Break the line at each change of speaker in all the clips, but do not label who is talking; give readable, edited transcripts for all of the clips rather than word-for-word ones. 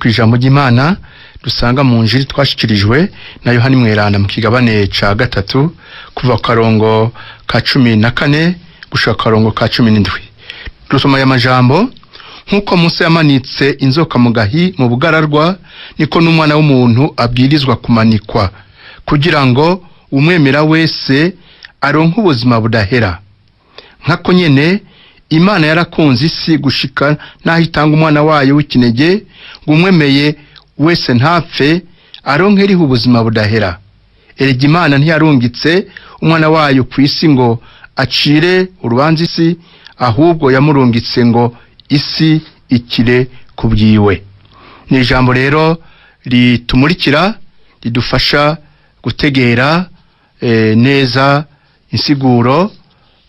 kwijambo ry'Imana dusanga mu njiri twashikirijwe na Yohani Mweranda mu kigabane ca 3 kuva karongo ka 14 gushaka karongo ka 17. Dusoma ya majambo: nkuko Musa yamanitse inzoka mu gahi mu bugararwa, niko n'umwana w'umuntu abwirizwa kumanikwa, kugira ngo umwemera wese aronke ubuzima budahera. Nkako nyene Imana yarakunze isi gushika naho itanga umwana wayo w'ikinege, ngo umwemeye wese ntapfe aronke ubuzima budahera. Erega Imana ntiyarungitse umwana wayo ku isi ngo acire urubanza isi, ahubwo yamurungitse ngo isi ikire kubyiwe. Ni ijambo rero ritumurikira, ridufasha gutegera neza insiguro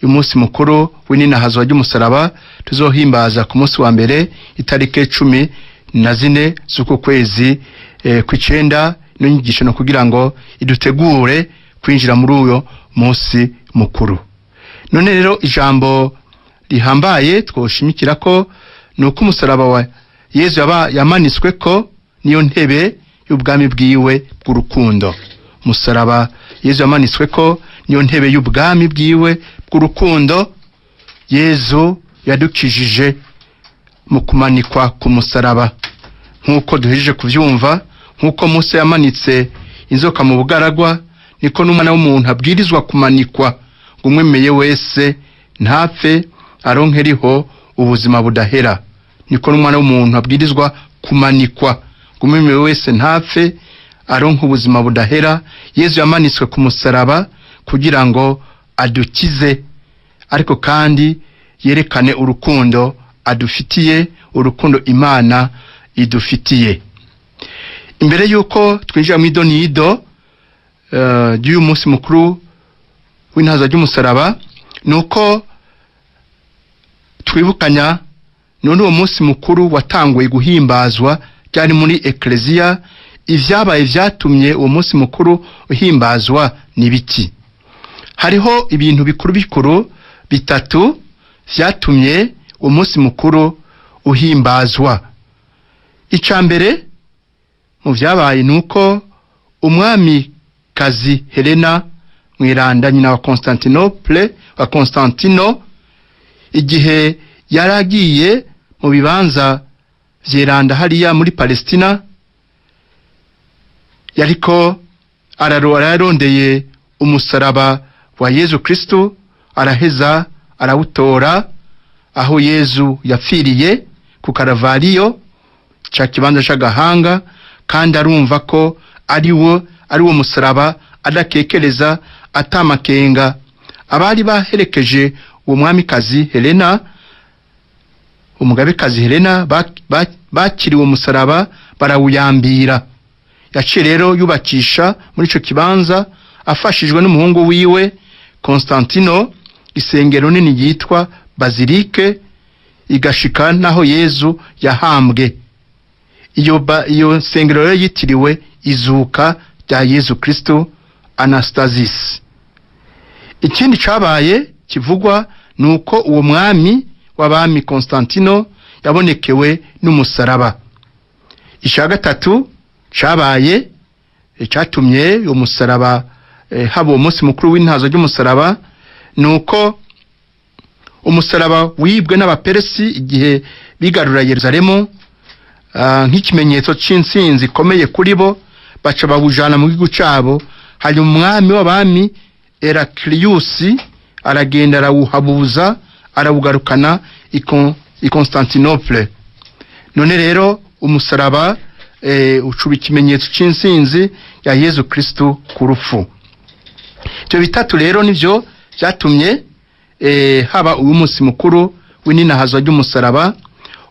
y'umunsi mukuru w'ininahazo ry'umusaraba tuzohimbaza ku munsi wa mbere itarike 14 z'uko kwezi kw'icenda. N'inyigisho no kugira ngo idutegure kwinjira muri uyo munsi mukuru. None rero ijambo rihambaye twoshimikira ko nuko umusaraba wa Yesu yamanitswe ko niyo ntebe y'ubwami bwiwe bw'urukundo. Umusaraba Yesu yamanitswe ko niyo ntebe y'ubwami bwiwe bw'urukundo. Yesu yadukijije mu kumanikwa ku musaraba, nkuko duhejeje kuvyumva. Nkuko Musa yamanitse inzoka mu bugaragwa, niko n'umwana w'umuntu abwirizwa kumanikwa, ngo umwemeye wese ntapfe aronke ubuzima budahera. Niko n'umwana w'umuntu abwirizwa kumanikwa, ngo umwemeye wese ntapfe aronke ubuzima budahera. Yesu yamanitswe ku musaraba kugira ngo adukize, ariko kandi yerekane urukundo adufitiye, urukundo Imana idufitiye. Imbere yuko twinjira mu idonido y'uyu munsi mukuru w'intahazo ry'umusaraba, nuko twibukanya none uwo munsi mukuru watanguye guhimbazwa cyane muri Ecclesia. Ivyabaye vyatumye uwo munsi mukuru uhimbazwa ni biki? Hariho ibintu bikuru bitatu vyatumye uwo munsi mukuru uhimbazwa. Icambere mu vyabaye nuko umwami kazi Helena Mweranda nyina wa Constantino, igihe yaragiye mu bibanza vyeranda hariya muri Palestina, yariko ararondeye umusaraba wa Yesu Kristo, araheza arawutora aho Yesu yapfiriye ku Karavariyo, ca kibanza c'agahanga, kandi arumva ko ari wo musaraba adakekereza atamakenga. Abari baherekeje uwo mwamikazi Helena, umugabekazi Helena, bakiriwe umusaraba barawuyambira. Yaciye rero yubakisha muri ico kibanza afashijwe n'umuhungu wiwe Constantino isengero nini yitwa Bazilike, igashika naho Yesu yahambwe. Iyo sengero rero yitiriwe izuka rya Yesu Kristo Anastasis. Ikindi cabaye kivugwa nuko uwo mwami w'abami Constantino yabonekewe n'umusaraba. Ica gatatu cabaye catumye uwo musaraba haba umunsi mukuru w'intahazo ry'umusaraba, nuko umusaraba wibwe n'abaperesi igihe bigarura Yerusalemu, nk'ikimenyetso c'intsinzi ikomeye kuri bo, baca bawujana mu gihugu cabo. Hari umwami w'abami Heraclius aragenda arawuhabuza, arawugarukana i Constantinople. None rero umusaraba ucuba ikimenyetso c'intsinzi ya Yesu Kristo ku rupfu. Ivyo bitatu rero nivyo vyatumye haba uyu munsi mukuru w'ininahazo ry'umusaraba.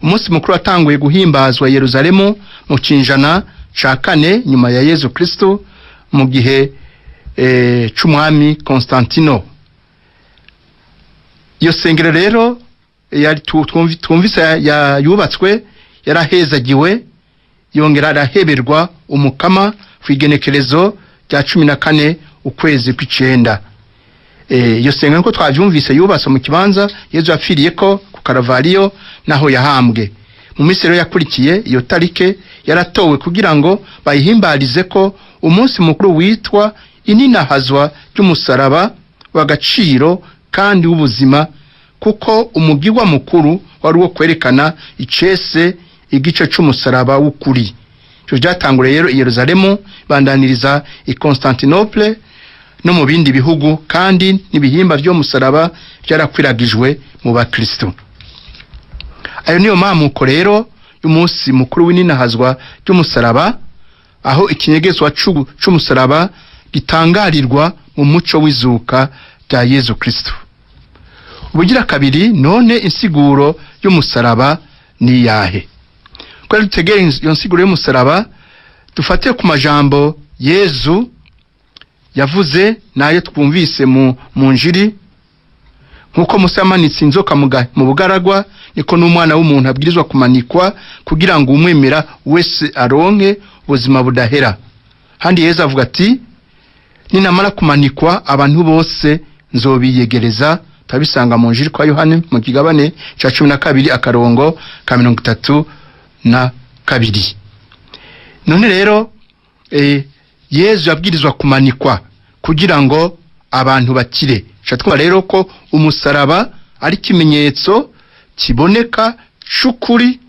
Umunsi mukuru watanguye guhimbazwa Yerusalemu mu cinjana ca 4 nyuma ya Yesu Kristo, mu gihe c'umwami Constantino. Iyo sengero rero yari twumvise yubatswe, yarahezagiwe, yongera araheberwa umukama kwigenekerezo rya 14 ukwezi kw'icenda. Iyo sengero ko twavyumvise yubatse mu kibanza Yesu yapfiriye ko ku Karavariyo naho yahambwe. mu minsi rero yakurikiye iyo tarike yaratowe kugira ngo bayihimbarize ko umunsi mukuru witwa ininahazwa ry'umusaraba w'agaciro kandi w'ubuzima, kuko umugirwa mukuru wari uwo kwerekana icese igice c'umusaraba w'ukuri. Ivyo vyatanguriye rero i Yerusalemu, bandaniriza i Constantinople no mu bindi bihugu, kandi n'ibihimba vyo musaraba vyarakwiragijwe mu bakristo. Ayo niyo mamuko rero y'umunsi mukuru w'ininahazwa ry'umusaraba, aho ikinyegezwa c'umusaraba gitangarirwa mu muco w'izuka rya Yezu Kristo. Ubugira kabiri, none insiguro y'umusaraba ni yahe? Kwa dutegera iyo nsiguro y'umusaraba, dufate ku majambo Yezu yavuze nayo twumvise mu njiri. Nkuko Musa yamanitse inzoka mu bugaragwa, niko n'umwana w'umuntu abwirizwa kumanikwa kugira ngo umwemera wese aronke ubuzima budahera. Handi Yezu avuga ati, ninamara kumanikwa abantu bose nzobiyegereza. Tabisanga mu njiri kwa Yohane mu kigabane ca 12 akarongo ka 32. None rero Yezu yabwirizwa kumanikwa kugira ngo abantu bakire. Twumva rero ko umusaraba ari kimenyetso kiboneka c'ukuri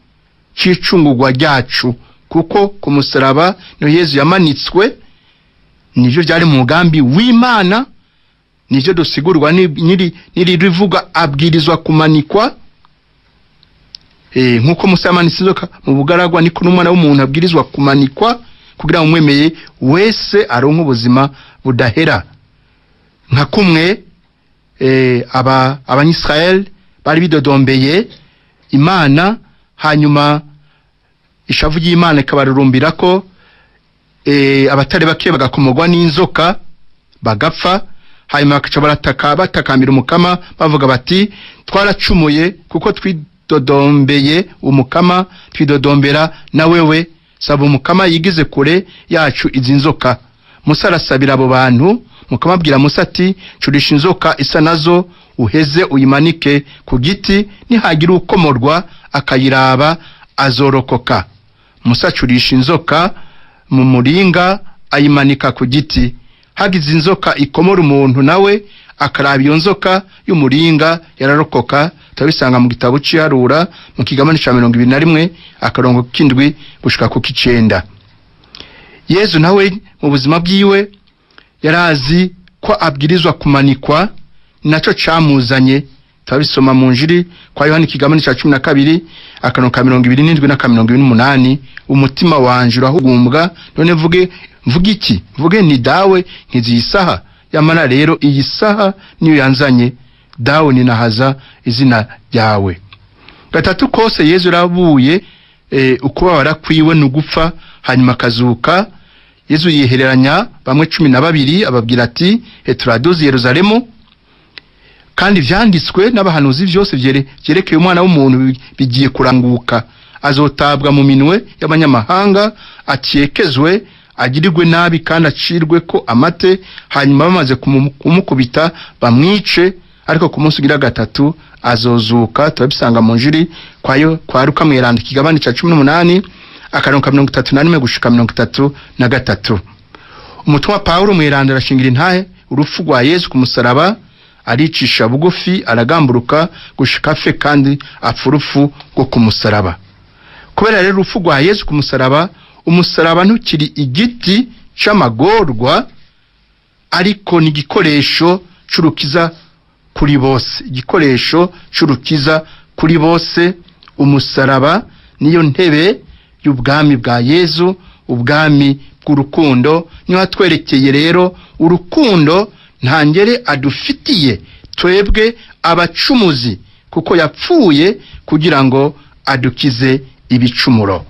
c'icungurwa ryacu, kuko ku musaraba no Yezu yamanitswe, nivyo byari mu mugambi w'Imana, nivyo dusigurwa niri rivuga abwirizwa kumanikwa. Nkuko Musa yamanitse inzoka mu bugaragwa, niko n'umwana w'umuntu abwirizwa kumanikwa kugira ngo umwemeye wese aronke ubuzima budahera. Nka kumwe abanyisrael bari bidodombeye Imana, hanyuma ishavu y'Imana ikabarurumbira ko abatari bake bagakomogwa n'inzoka bagapfa. Hanyuma bakaca batakambira umukama bavuga bati, twaracumuye kuko twidodombeye umukama, twidodombera na wewe, saba umukama yigize kure yacu izi nzoka. Musa arasabira abo bantu, mukama abwira Musa ati, curisha inzoka isa nazo uheze uyimanike ku giti, nihagira ukomorwa akayiraba azorokoka. Musa acurisha inzoka mu muringa ayimanika ku giti. Hagize inzoka ikomora umuntu, nawe akaraba iyo nzoka y'umuringa yararokoka. Tabisanga mu gitabo cy'Iharura mu kigabane ca 21 akarongo k'indwi gushika ku 9. Yezu nawe mu buzima bwiwe yarazi ko abwirizwa kumanikwa, naco camuzanye. Tabisoma mu njiri kwa Yohani kigabane ca 12 akarongo ka 27 na 28. Umutima wanje urahugumbwa, none mvuge iki? Mvuge ni dawe nkizisaha. Yamana rero iyi saha niyo yanzanye, dawe ninahaza izina ryawe. Gatatu kose Yezu rabuye ukubabara kwiwe n'ugupfa hanyuma kazuka. Yezu yihereranya bamwe 12 ababwira ati, turaduze Yerusalemu, kandi vyanditswe n'abahanuzi vyose vyerekeye umwana w'umuntu bigiye kuranguka. Azotabwa mu minwe y'abanyamahanga, atyekezwe, agirirwe nabi kandi acirwe ko amate, hanyuma bamaze kumukubita bamwice, ariko ku munsi ugira gatatu azozuka. Turabisanga mu njiri kwa Luka mweranda kigabane ca 18 akarongo ka 34 gushika 33. Umutumwa Paulo mweranda arashingira intahe urupfu rwa Yesu ku musaraba, aricisha bugufi, aragamburuka gushika fe kandi apfa urupfu rwo ku musaraba. Kubera rero urupfu rwa Yesu ku musaraba, umusaraba ntukiri igiti c'amagorwa, ariko ni igikoresho c'urukiza kuri bose. Igikoresho c'urukiza kuri bose. Umusaraba niyo ntebe y'ubwami bwa Yezu, ubwami bw'urukundo. Niyo hatwerekeye rero urukundo ntangere adufitiye twebwe abacumuzi, kuko yapfuye kugira ngo adukize ibicumuro.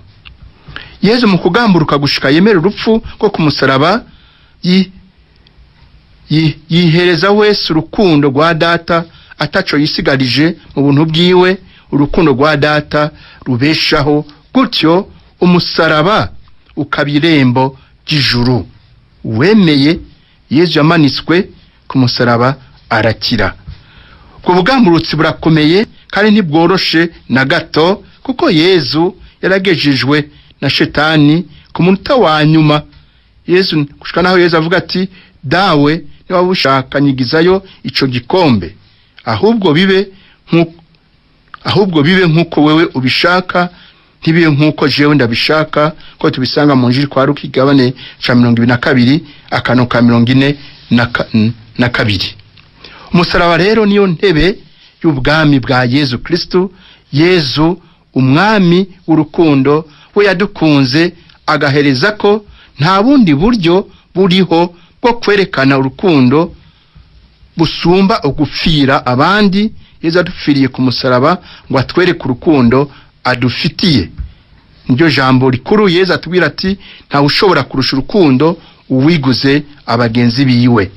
Yezu mu kugamburuka gushika yemera urupfu rwo ku musaraba, yihereza wese urukundo rwa Data ataco yisigarije mu buntu bwiwe. Urukundo rwa Data rubeshaho, gutyo umusaraba ukabirembo ry'ijuru. Wemeye Yezu yamanitswe ku musaraba arakira. Ubwo bugamburutsi burakomeye kandi ntibworoshe na gato, kuko Yezu yaragejejwe na shetani ku munota wa nyuma. Yezu gushika naho Yezu avuga ati dawe niba ushaka nyigizayo ico gikombe, ahubwo bibe nkuko wewe ubishaka, ntibibe nkuko jewe ndabishaka. Ko tubisanga mu Injili kwa Luka igabane ca 22 akano ka 42. Umusaraba rero niyo ntebe y'ubwami bwa Yezu Kristo. Yezu umwami w'urukundo we yadukunze agahereza ko nta bundi buryo buriho bwo kwerekana urukundo busumba ugupfira abandi. Yezu adupfiriye ku musaraba ngo atwereke urukundo adufitiye. Niryo jambo rikuru Yezu atubwira ati nta ushobora kurusha urukundo uwiguze abagenzi biwe.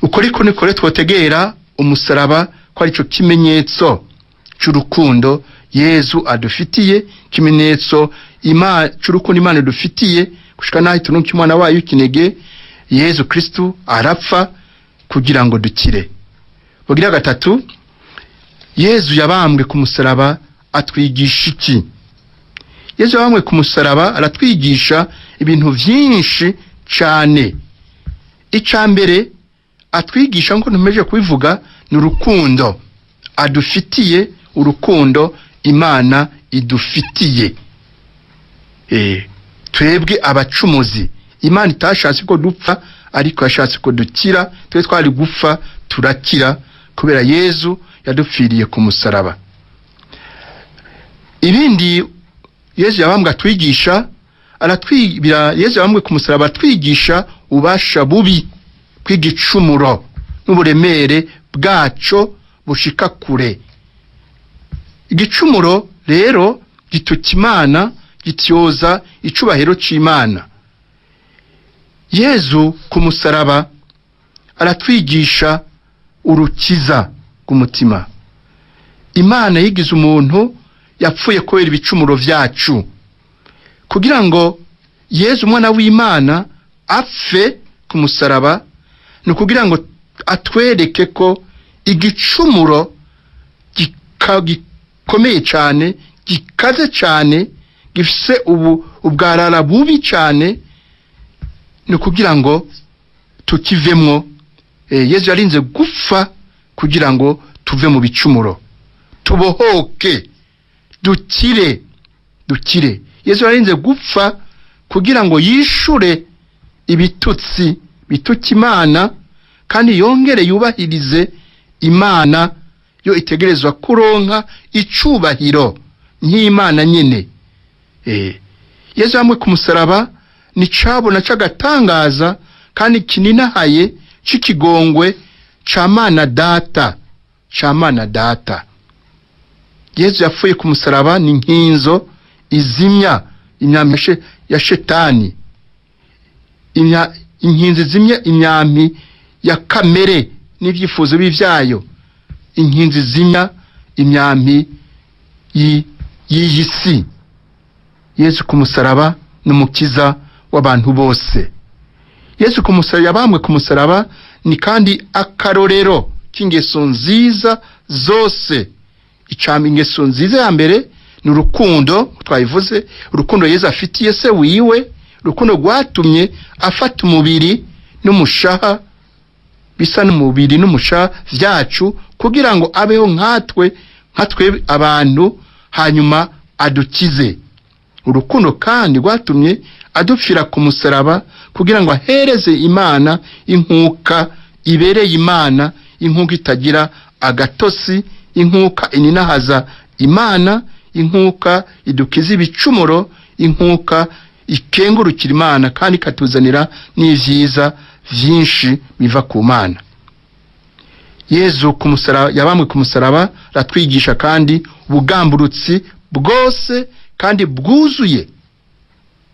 Uko riko niko twotegera umusaraba ko ari cyo kimenyetso cy'urukundo Yezu adufitiye, kimenyetso cy'urukundo Imana adufitiye gushika naho itunuka umwana wayo ikinege Yezu Kristo arapfa kugira ngo dukire. Bugira gatatu, Yezu yabambwe ku musaraba atwigisha iki? Yezu yabambwe ku musaraba aratwigisha ibintu vyinshi cyane. Icambere atwigisha ngo ntumeje kubivuga ni urukundo adufitiye, urukundo Imana idufitiye. Twebwe abacumuzi Imana itashatse ko dupfa ariko yashatse ko dukira. Twe twari gupfa turakira kubera Yezu yadupfiriye ku musaraba. Ibindi Yezu yabambwe atwigisha, Yezu yabambwe ku musaraba atwigisha ubasha bubi kw'igicumuro n'uburemere bwaco bushika kure. Igicumuro rero gituka Imana, gityoza icubahiro c'Imana. Yezu ku musaraba aratwigisha urukiza rw'umutima. Imana yigize umuntu yapfuye kubera ibicumuro vyacu, kugira ngo Yezu umwana w'Imana apfe ku musaraba, no kugira ngo atwereke ko igicumuro gikomeye cyane, gikaze cyane, gifise ubwarara bubi cyane, no kugira ngo tukivemwo. Yezu yarinze gupfa kugira ngo tuve mu bicumuro, tubohoke, dukire. Yezu yarinze gupfa kugira ngo yishure ibitutsi bituka Imana, kandi yongere yubahirize Imana yo itegerezwa kuronka icubahiro nk'Imana nyene. Yezu yamwe ku musaraba ni cabona c'agatangaza kandi kininahaye c'ikigongwe ca Mana Data. Yezu yapfuye ku musaraba ni nkinzo izimya imyambi ya shetani, inkinzi zimya imyambi ya kamere n'ivyifuzo bivyayo, inkinzi zimya imyambi y'iyisi. Yezu ku musaraba n'umukiza w'abantu bose. Yezu ku musaraba yabambwe ku musaraba ni kandi akarorero k'ingeso nziza zose. Ingeso nziza ya mbere ni urukundo twayivuze, urukundo Yezu afitiye se wiwe, urukundo rwatumye afata umubiri n'umushaha, bisa n'umubiri n'umushaha vyacu, kugira ngo abeho nkatwe abantu, hanyuma adukize. Urukundo kandi rwatumye adupfira ku musaraba kugira ngo ahereze Imana inkuka ibereye Imana, inkuka itagira agatosi, inkuka ininahaza Imana, inkuka idukiza ibicumuro, inkuka ikengurukira Imana kandi katuzanira n'ivyiza vyinshi biva ku Mana. Yezu ku musaraba yabambwe ku musaraba ratwigisha kandi ubugamburutsi bwose kandi bwuzuye.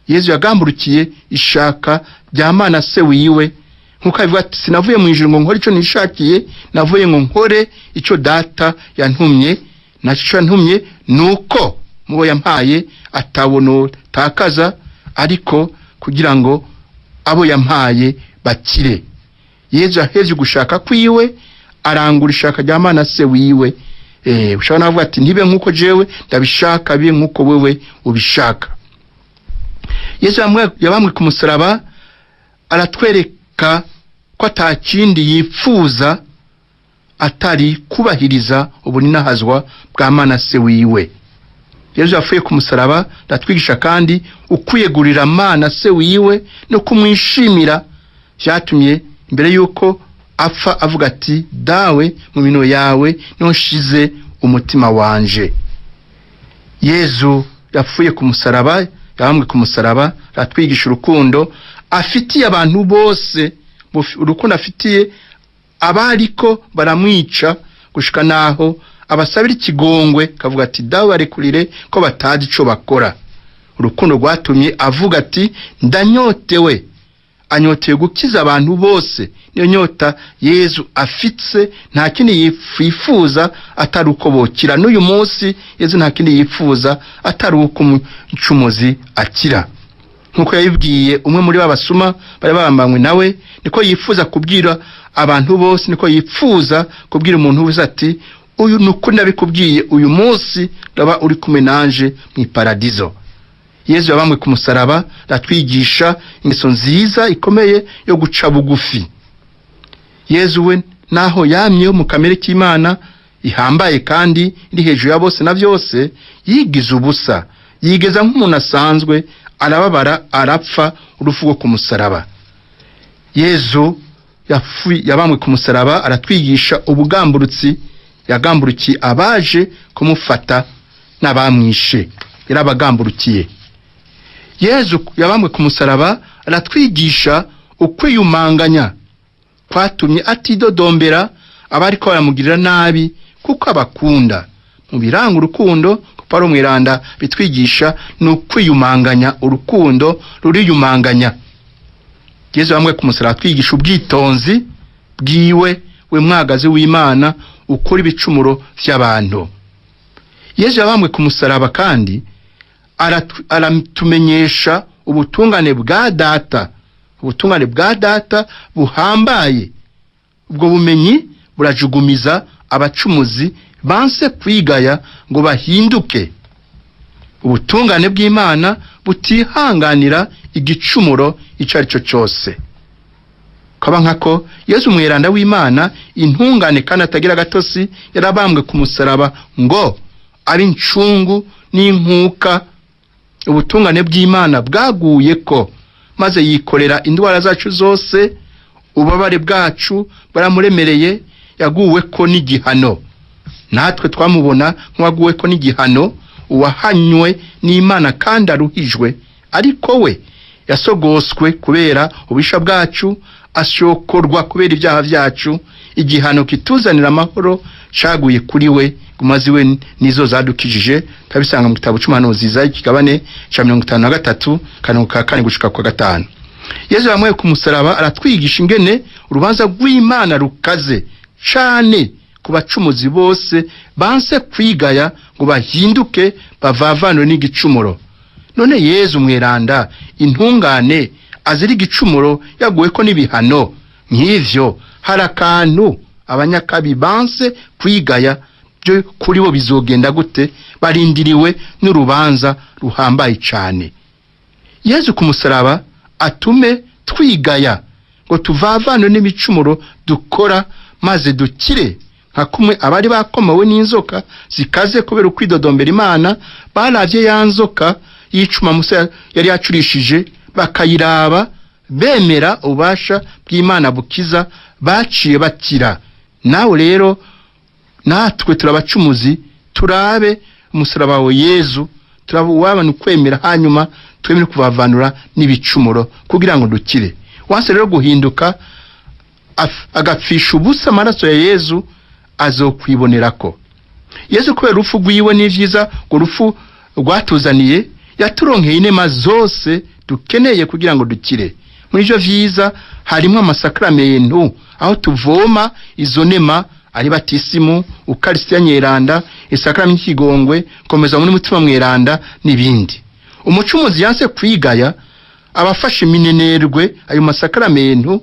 Yezu yagamburukiye ishaka rya Mana se wiwe, nkuko avuga ati sinavuye mu ijuru ngo nkore ico nishakiye, navuye ngo nkore ico Data yantumye. Naco yantumye nuko mubo yampaye atabono takaza, ariko kugira ngo abo yampaye bakire. Yezu ahevye gushaka kwiwe, arangura ishaka rya Mana se wiwe, ushobora navuga ati ntibe nkuko jewe ndabishaka, bibe nkuko wewe ubishaka. Yesu yabambwe ku musaraba aratwereka ko atakindi yifuza atari kubahiriza ubuninahazwa bwa Mana se wiwe. Yesu yafuye ku musaraba aratwigisha kandi ukwiyegurira Mana se wiwe no kumwishimira, byatumye imbere yuko apfa avuga ati dawe mu mino yawe noshize umutima wanje. Yesu yafuye ku musaraba, yabambwe ku musaraba aratwigisha urukundo afitiye abantu bose, urukundo afitiye abariko baramwica gushika naho abasabira ikigongwe kavuga ati dawe barekurire ko batazi ico bakora. Urukundo rwatumye avuga ati ndanyotewe, anyoteye gukiza abantu bose. Niyo nyota Yesu afitse, nta kindi yifuza atari uko bokira. N'uyu munsi Yesu nta kindi yifuza atari uko umucumuzi akira. Nkuko yabibwiye umwe muri babasuma bari babambanywe nawe, niko yifuza kubwira abantu bose, niko yifuza kubwira umuntu wese ati uyu nuko nabikubwiye uyu munsi ndaba uri kumwe nanje mu paradizo. Yesu yabambwe ku musaraba aratwigisha ingeso nziza ikomeye yo guca bugufi. Yesu we naho yamye mu kamere k'Imana ihambaye kandi iri hejuru ya bose na byose, yigize ubusa, yigeza nk'umuntu asanzwe, arababara, arapfa urupfu rwo ku musaraba. Yesu yabambwe ku musaraba aratwigisha ubugamburutsi, yagamburukiye abaje kumufata n'abamwishe, yarabagamburukiye. Yesu yabambwe ku musaraba aratwigisha ukwiyumanganya kwatumye atidodombera abariko baramugirira nabi kuko abakunda. Mu biranga urukundo Paulo Mweranda bitwigisha no kwiyumanganya, urukundo ruriyumanganya. Yesu yabambwe ku musaraba atwigisha ubwitonzi bwiwe, we mwagazi w'Imana ukora ibicumuro by'abantu. Yesu yabambwe ku musaraba kandi aratumenyesha ubutungane bwa data, ubutungane bwa data buhambaye. Ubwo bumenyi burajugumiza abacumuzi banse kwigaya ngo bahinduke. Ubutungane bw'Imana butihanganira igicumuro ico ari cyo cyose. Kaba nkako Yesu Mweranda w'Imana intungane kandi atagira gatosi yarabambwe ku musaraba ngo ari incungu n'inkuka. Ubutungane bw'Imana bwaguye ko maze yikorera indwara zacu zose, ubabare bwacu baramuremereye, yaguwe ko n'igihano. Natwe twamubona nk'uwaguwe ko n'igihano, uwahanywe n'Imana kandi aruhijwe, ariko we yasogoswe kubera ubisha bwacu, ashokorwa kubera ibyaha byacu. Igihano kituzanira amahoro caguye kuri we, gumazi we nizo zadukijije. Tabisanga mu gitabo cy'umuhanuzi Izayi ikigabane ca 53 kanungu ka 4 gushika kwa 5. Yesu yamwe ku musaraba aratwigisha ingene urubanza rw'Imana rukaze cane ku bacumuzi bose banse kwigaya ngo bahinduke bavavanwe n'igicumuro. None Yesu Mweranda intungane azira igicumuro yaguwe ko n'ibihano nk'ivyo, harakantu abanyakabi banse kwigaya byo kuri bo bizogenda gute? Barindiriwe n'urubanza ruhambaye cyane. Yesu ku musaraba atume twigaya ngo tuvavane n'ibicumuro dukora maze dukire, nka kumwe abari bakomawe n'inzoka zikaze kubera ukwidodombera Imana, baravye ya nzoka yicuma Musa yari yacurishije, bakayiraba bemera ubasha bw'Imana bukiza, baciye bakira. Nawe rero natwe turabacumuzi, turabe umusaraba wa Yesu, turabubana kwemera, hanyuma twemere kubavanura n'ibicumuro kugira ngo dukire. Wase rero guhinduka agapfisha ubusa amaraso ya Yesu azokwibonerako. Yesu kubera urupfu rwiwe n'ivyiza ngo urupfu rwatuzaniye, yaturonkeye inema zose dukeneye kugira ngo dukire. Muri ivyo vyiza harimo amasakramentu aho tuvoma izo nema, ari batisimu, ukaristia nyeranda, isakramenti y'ikigongwe, komeza muri mutima mweranda n'ibindi. Umucumuzi yanse kwigaya abafashe minenerwe ayo masakramentu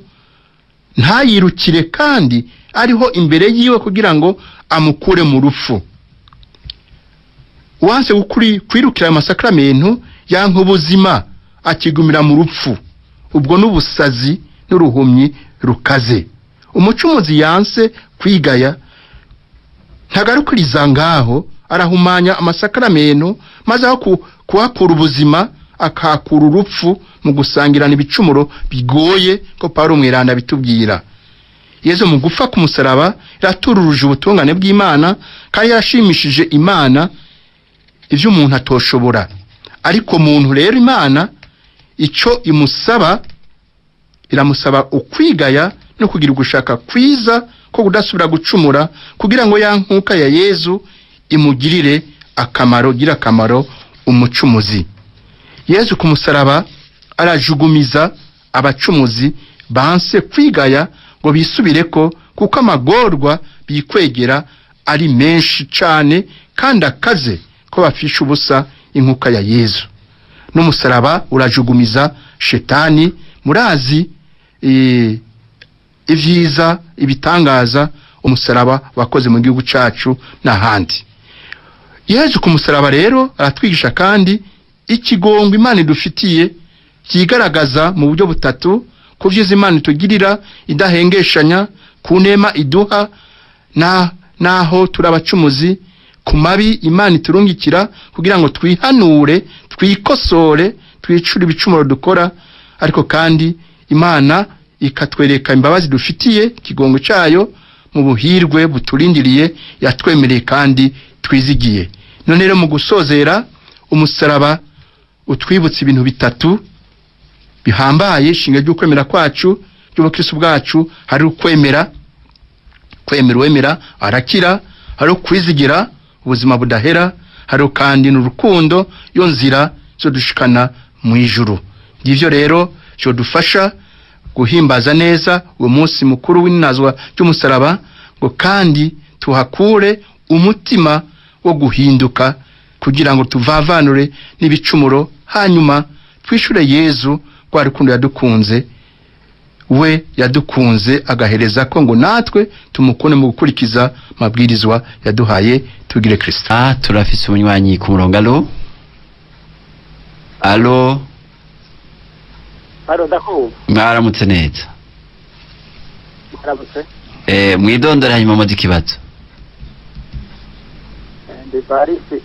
ntayirukire kandi ariho imbere yiwe kugira ngo amukure mu rupfu. wanse kwirukira amasakramento yanka ubuzima akigumira mu rupfu, ubwo n'ubusazi n'uruhumyi rukaze. Umucumuzi yanse kwigaya ntagarukiriza ngaho, arahumanya amasakramento maze aho kuhakura ubuzima akakura urupfu mu gusangirana ibicumuro bigoye ko Paulo Mweranda bitubwira. Yezu mu gupfa ku musaraba yatururuje ubutungane bw'Imana kandi yarashimishije Imana ivyo umuntu atoshobora. Ariko muntu rero Imana ico imusaba, iramusaba ukwigaya no kugira ugushaka kwiza ko kudasubira gucumura, kugira ngo ya nkuka ya Yezu imugirire akamaro, gira akamaro umucumuzi. Yezu ku musaraba arajugumiza abacumuzi banse kwigaya ngo bisubireko, kuko amagorwa bikwegera ari menshi cane kandi akaze ko bafisha ubusa inkuka ya Yezu. N'umusaraba urajugumiza shetani. Murazi ivyiza ibitangaza umusaraba wakoze mu gihugu cacu n'ahandi. Yezu ku musaraba rero aratwigisha kandi ikigongo Imana idufitiye kigaragaza mu buryo butatu: ku vyiza Imana itugirira idahengeshanya, ku nema iduha naho turabacumuzi, ku mabi Imana iturungikira kugira ngo twihanure, twikosore, twicure ibicumuro dukora, ariko kandi Imana ikatwereka imbabazi dufitiye kigongo cyayo mu buhirwe buturindiriye yatwemereye kandi twizigiye. None rero mu gusozera, umusaraba utwibutsa ibintu bitatu bihambaye shinge ryo kwemera kwacu ry'ubukristo bwacu. Hari ukwemera, wemera arakira. Hari ukwizigira ubuzima budahera. Hari kandi n'urukundo, yo nzira zo dushikana mu ijuru. Ngivyo rero cyo dufasha guhimbaza neza uwo munsi mukuru w'inazwa cy'umusaraba, ngo kandi tuhakure umutima wo guhinduka kugira ngo tuvavanure n'ibicumuro, hanyuma twishure Yezu kwa rukundo yadukunze. We yadukunze agahereza ko ngo natwe tumukone mu gukurikiza mabwirizwa yaduhaye. Tugire Kristo.
Turafise umunywanyi ku murongo. Alo.
Ndakumva.
Mwaramutse neza.
Mwaramutse.
Mwidondora hanyuma muzi ikibazo.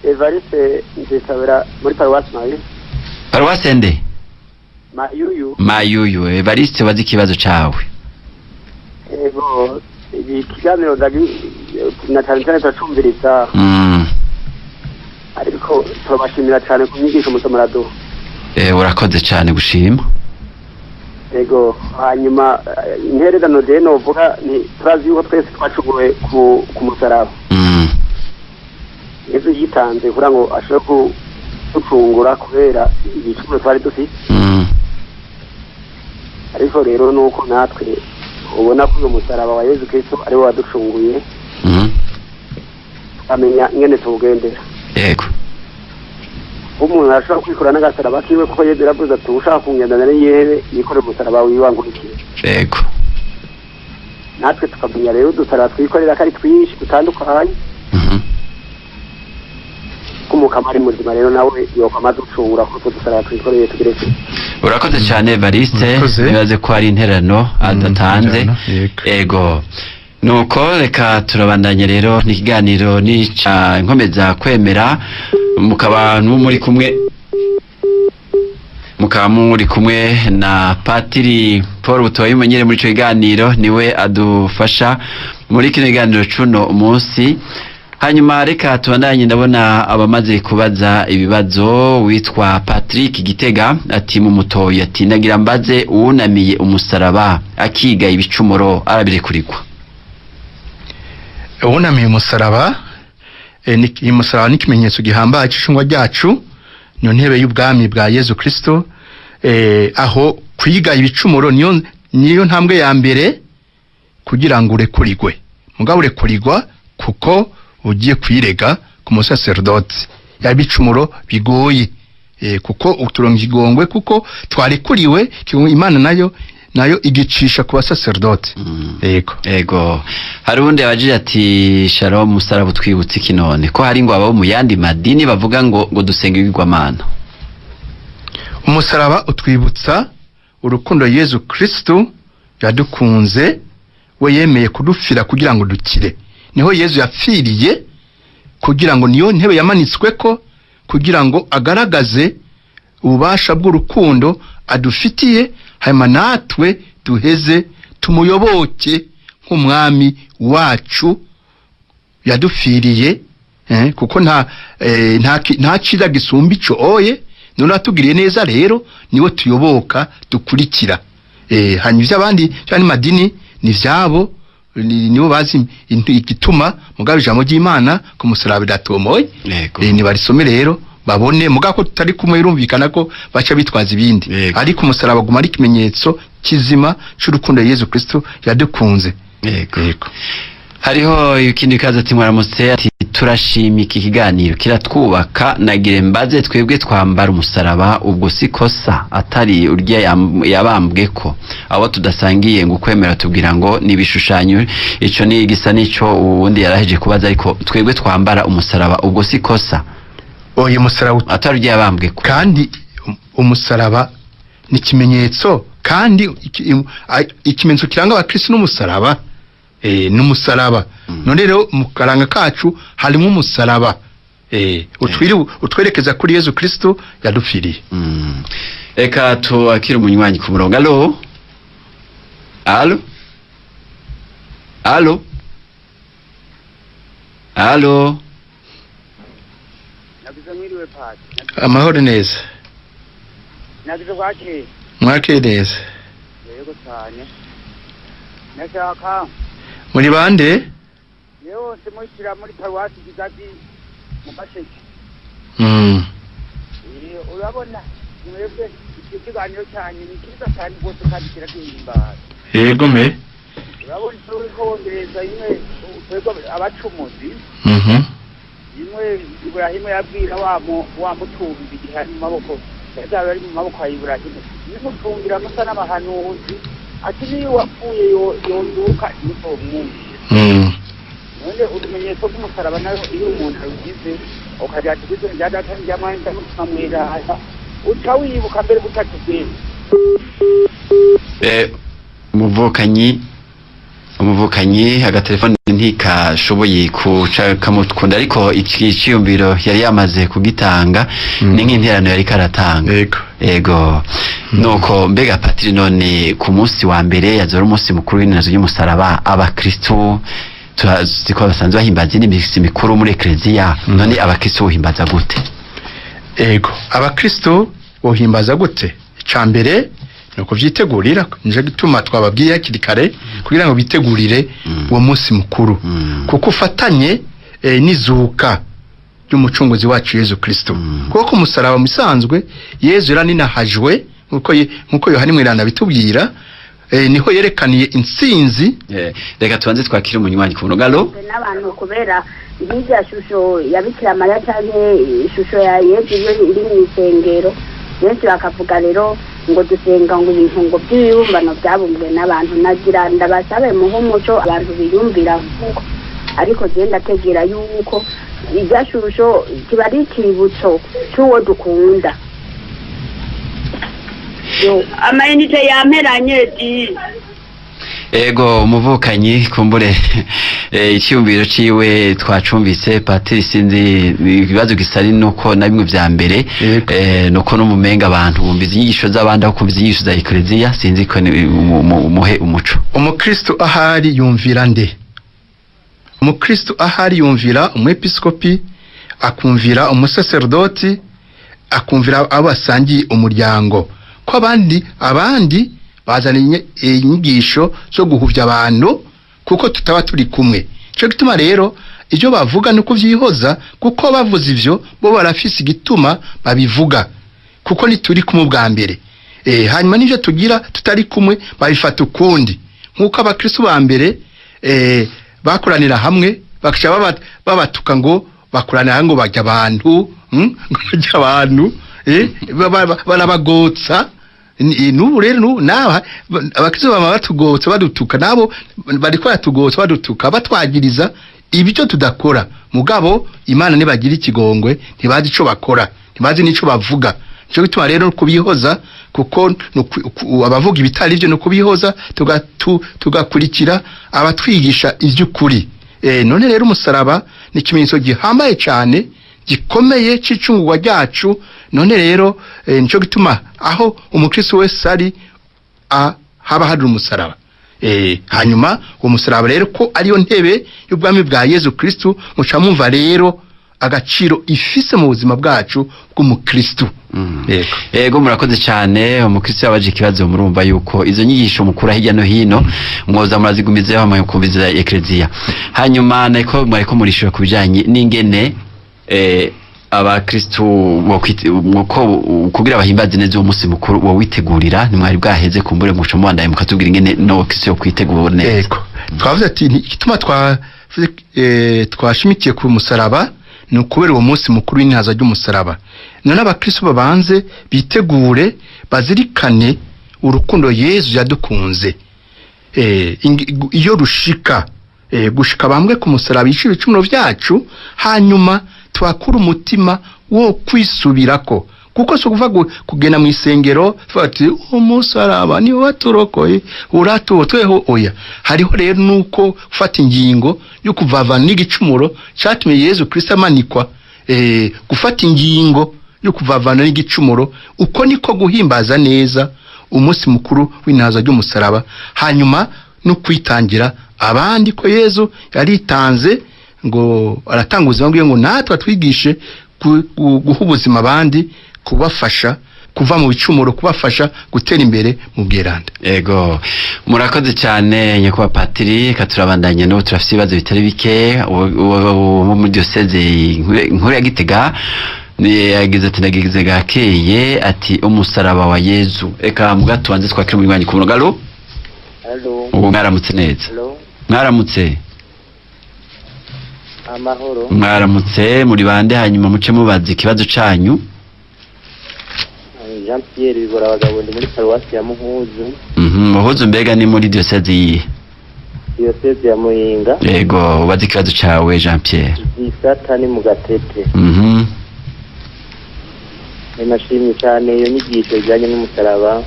Evariste ndisabira muri Paruwasi Mayuyu.
Paruwasi nde?
Mayuyu.
Evariste wazi ikibazo cawe.
Ego ikiganiro na cyane turacumbiriza. Ariko turabashimira cyane ku nyigisho mutomaraduha.
Urakoze cyane gushima.
Ego hanyuma intererano je novuga ni turazi yuko twese twacuguwe ku musaraba. Yesu yitanze kugira ngo ashobore gucungura kubera ibicumuro twari dufite. Ariko rero nuko natwe ubona ko uyu musaraba wa Yesu Kristo ari we waducunguye. Amenya ngene tugendera.
Yego.
Umuntu ashobora kwikora n'agasaraba kiwe kuko Yesu yaravuze ati ushaka kungendana n'iyebe yikore umusaraba wiwangurikiye.
Yego.
Natwe tukamenya rero dusaraba twikorera kari twinshi dutandukanye. Kumukamari muzima rero nawe yokwamaze gucungura kuko dusaraba twikoreye tugeretse.
Urakoze cyane Evariste, nibaze ko ari interano adatanze. Ego. Nuko reka turabandanye rero n'ikiganiro nica inkomeza kwemera, mukaba muri kumwe na Patiri Paul Butoyi Munyere muri ico kiganiro, niwe adufasha muri kino kiganiro cuno umunsi. Hanyuma reka tubandanye, ndabona abamaze kubaza ibibazo. Witwa Patrick Gitega ati mu Mutoyi ati nagira mbaze uwunamiye umusaraba akiga ibicumuro arabirekurikwa.
Uwunamiye umusaraba umusaraba ni ikimenyetso gihambaye cy'ishungwa ryacu, niyo ntebe y'ubwami bwa Yezu Kristo. Aho kwiga ibicumuro niyo ntambwe ya mbere kugira ngo urekurigwe. Mugabo urekurigwa kuko ugiye kwirega ku musaserodoti yabicumuro bigoye, kuko uturonga igongwe kuko twarekuriwe. Imana nayo nayo igicisha ku basacerdote.
Ego hari undi abajije ati Shalom musaraba twibutse iki none ko hari ngo abo mu yandi madini bavuga ngo dusenga ibigwamana.
Umusaraba utwibutsa urukundo Yesu Kristo yadukunze, we yemeye kudupfira kugira ngo dukire. Niho Yesu yapfiriye kugira ngo niyo ntebe yamanitswe ko kugira ngo agaragaze ububasha bw'urukundo adufitiye, hanyuma natwe duheze tumuyoboke nk'umwami wacu yadupfiriye, kuko nta cyiza gisumba ico oye. None atugiriye neza rero niwe tuyoboka dukurikira. Hanyuma iby'abandi cyane madini ni vyabo, nibo bazi igituma mugabe ijambo ry'Imana ku musaraba datomoye. Ni barisome rero babone mugako tutari kumwe irumvikana ko baca bitwaza ibindi. Ariko umusaraba guma ari kimenyetso kizima cy'urukundo Yesu Kristo yadukunze.
Hariho ikindi kaza ati mwaramutse ati turashima iki kiganiro kiratwubaka, nagire mbaze twebwe twambara umusaraba ubwo sikosa atari urya yabambwe ko abo tudasangiye ngo kwemera tubwira ngo nibishushanyo ico ni gisa nico ubundi yaraheje kubaza, ariko twebwe twambara umusaraba ubwo sikosa
oye musaraba
atari urya yabambwe ko,
kandi umusaraba ni kimenyetso, kandi ikimenyetso kiranga abakristo n'umusaraba n'umusaraba. None rero mu karanga kacu harimo umusaraba utwerekeza kuri Yesu Kristo yadupfiriye.
Eka tuakira umunywanyi ku murongo. Allo allo allo allo.
Nagize mwiriwe pati.
Amahoro neza.
Nagize kwake.
Mwake neza.
Yego cyane. Nashaka
muri bande?
Yewe simukira muri Paruwasi Gigazi mu Gasheke. Urabona mwebwe ikiganiro cyane ni kiza cyane rwose kandi kiragihimbara.
Yego me.
Urabona ko bongereza imwe twebwe abacumuzi. Imwe Ibrahim yabwira wa mutumbi gihari mu maboko. Yazaba ari mu maboko ya Ibrahim. Nimutumbira musa n'abahanuzi. Ati niyo wapfuye yonduka niko mwumvise. None urumenyetso rw'umusaraba nayo iyo umuntu arugize ukajya tugize njyadata njyamanda mukamwira uca wibuka mbere gutatubwira.
umuvukanyi agatelefone ntikashoboye kuca kamukunda, ariko ikiyumviro yari yamaze kugitanga ni nk'interano yari karatanga. Ego nuko mbega patiri, none ku munsi wa mbere yazora umunsi mukuru w'inazo y'umusaraba abakristo tuziko basanzwe bahimbaza n'imisi mikuru muri ekleziya, none abakristo bahimbaza gute?
Ego abakristo bohimbaza gute? Icambere nuko vyitegurira nje gituma twababwiye hakiri kare kugira ngo bitegurire uwo munsi mukuru, kuko ufatanye n'izuka ry'umucunguzi wacu Yesu Kristo. Kuko umusaraba musanzwe Yesu yaraninahajwe nkuko Yohani Mweranda bitubwira, niho yerekaniye intsinzi.
Reka tubanze twakira umunywanyi ku murongo. Allo
n'abantu kubera hirya shusho ya Bikira Mariya cyangwa ishusho ya Yesu iri mu isengero, benshi bakavuga rero ngo dusenga ngo ibintu ngo by'ibibumbano byabumbwe n'abantu. Nagira ndabasabe mu nk'umuco abantu biyumvira nkuko, ariko je ndategera yuko irya shusho kiba ari ikibutso cy'uwo dukunda. Amayinite yamperanye di.
Ego umuvukanyi kumbure icyumviro ciwe twacumvise patiri, sinzi ibibazo gisari nuko na bimwe vya mbere nuko n'umumenga abantu bumviza inyigisho z'abandi aho kumviza inyigisho za ekleziya, sinzi ko umuhe umuco.
Umukristo ahari yumvira nde? Umukristo ahari yumvira umwepiskopi, akumvira umusaserdoti, akumvira abasangiye umuryango. Ko abandi bazana inyigisho zo guhuvya abantu kuko tutaba turi kumwe. Cyo gituma rero ivyo bavuga nuko vyihoza, kuko bavuze ivyo bo barafise igituma babivuga, kuko nituri kumwe bwa mbere. Hanyuma nivyo tugira tutari kumwe babifata ukundi, nkuko abakristo ba mbere bakoranira hamwe bakaca babatuka ngo bakoranira ngo bajya abantu barabagotsa n'ubu rero nawe abakristo bama batugotse badutuka nabo bariko batugotse badutuka batwagiriza ibyo tudakora mugabo Imana nibagira ikigongwe ntibazi ico bakora ntibazi nico bavuga cyo gituma rero kubihoza kuko abavuga ibitari byo no kubihoza tugakurikira abatwigisha ivy'ukuri none rero umusaraba ni ikimenyetso gihambaye cyane gikomeye c'icungurwa ryacu none rero nico gituma aho umukristo wese ari haba hari umusaraba hanyuma umusaraba rero ko ariyo ntebe y'ubwami bwa Yesu Kristo muca mumva rero agaciro ifise mu buzima bwacu bw'umukristo
Ego murakoze cyane umukristo yabaje ikibazo murumva yuko izo nyigisho mukura hirya no hino mwoza murazigumizeho mu kumviza eklezia hanyuma nako mwariko murishura kubijanye n'ingene abakristo kugira bahimbaze neza uwo munsi mukuru wo witegurira ni mwari bwaheze kumbure muco mubandaye mukatubwira ingene no kristo yo kwitegura neza
Ego twavuze ati igituma twashimikiye ku musaraba ni ukubera uwo munsi mukuru w'intaza ry'umusaraba none abakristo babanze bitegure bazirikane urukundo Yesu yadukunze iyo rushika gushika bambwe ku musaraba ishira icumuro vyacu hanyuma twakura umutima wo kwisubirako kuko so kuva kugena mu isengero fati umusaraba ni waturokoye uratutweho oya hariho rero nuko ufata ingingo yo kuvavana n'igicumuro cyatumye Yesu Kristo amanikwa gufata ingingo yo kuvavana n'igicumuro uko niko guhimbaza neza umunsi mukuru w'intaza ry'umusaraba hanyuma no kwitangira abandi ko Yesu yaritanze ngo aratanga ubuzima bwe ngo natwe twigishe guha ubuzima abandi kubafasha kuva mu bicumuro kubafasha gutera imbere mu bweranda
Ego murakoze cyane nyakwa patiri katurabandanye no turafite ibibazo bitari bike mu diocese inkuru ya Gitega yagize ati nagize gakeye ati umusaraba wa Yesu eka mugatubanze twakire mu rwanyi ku mugalo ubu mwaramutse neza mwaramutse
amahoro
mwaramutse muri bande hanyuma muce mubaza ikibazo canyu
Jean Pierre bibora abagabo ndi muri paruwasi ya Muhuzu
Muhuzu mbega ni muri diocese yihe
diocese ya Muyinga
Yego ubaza ikibazo cawe Jean Pierre
Gisata ni mu Gatete Nashimye cyane iyo nyigisho ijyanye n'umusaraba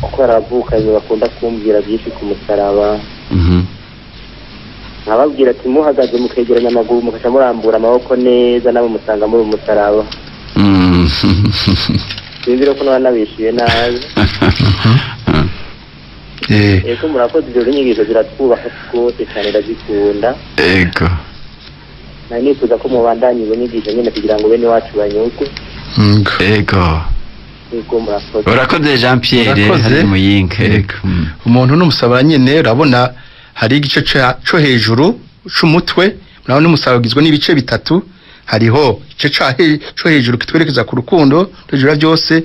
uko aravukanye bakunda kumbwira byinshi ku musaraba nkababwira ati muhagaze mukegeranya amaguru mukasha murambura amaboko neza nabo musanga muri umusaraba sinzira ko nabishiye nabi Eko murakoze ibyo nyigisho ziratwubaha twose cyane ndazikunda
Ego
nifuza ko mubandanye izo nyigisho nyine kugira ngo bene wacu banyuke
Ego urakoze Jean Pierre hari Muyinga Ego
umuntu n'umusabara nyine urabona hari igice cyo hejuru c'umutwe urabona umusaraba ugizwe n'ibice bitatu hariho igice cyo hejuru kitwerekeza ku rukundo hejuru byose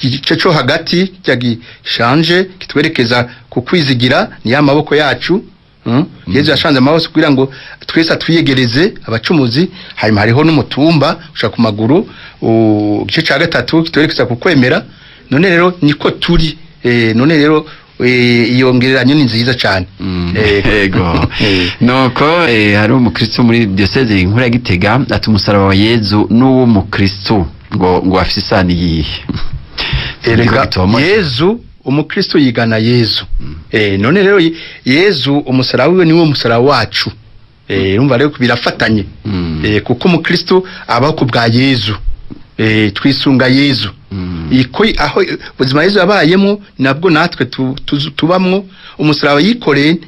igice cyo hagati cyagishanje kitwerekeza ku kwizigira ni ya maboko yacu Yesu yashanze amaboko kugira ngo twese twiyegereze abacumuzi hanyuma hariho n'umutumba ushaka ku maguru igice cya gatatu kitwerekeza ku kwemera none rero niko turi none rero iyo ngereranyo ni nziza cyane
Ego nuko hari umukristo muri diocese inkuru ya Gitega ati umusaraba wa Yesu n'uwo mukristo ngo afise isani yihe
Yesu umukristo yigana Yesu none rero Yesu umusaraba we niwo musaraba wacu urumva rero birafatanye kuko umukristo aba ku bwa Yesu twisunga Yesu iko aho ubuzima Yesu yabayemo nabwo natwe tubamwo umusaraba yikoreye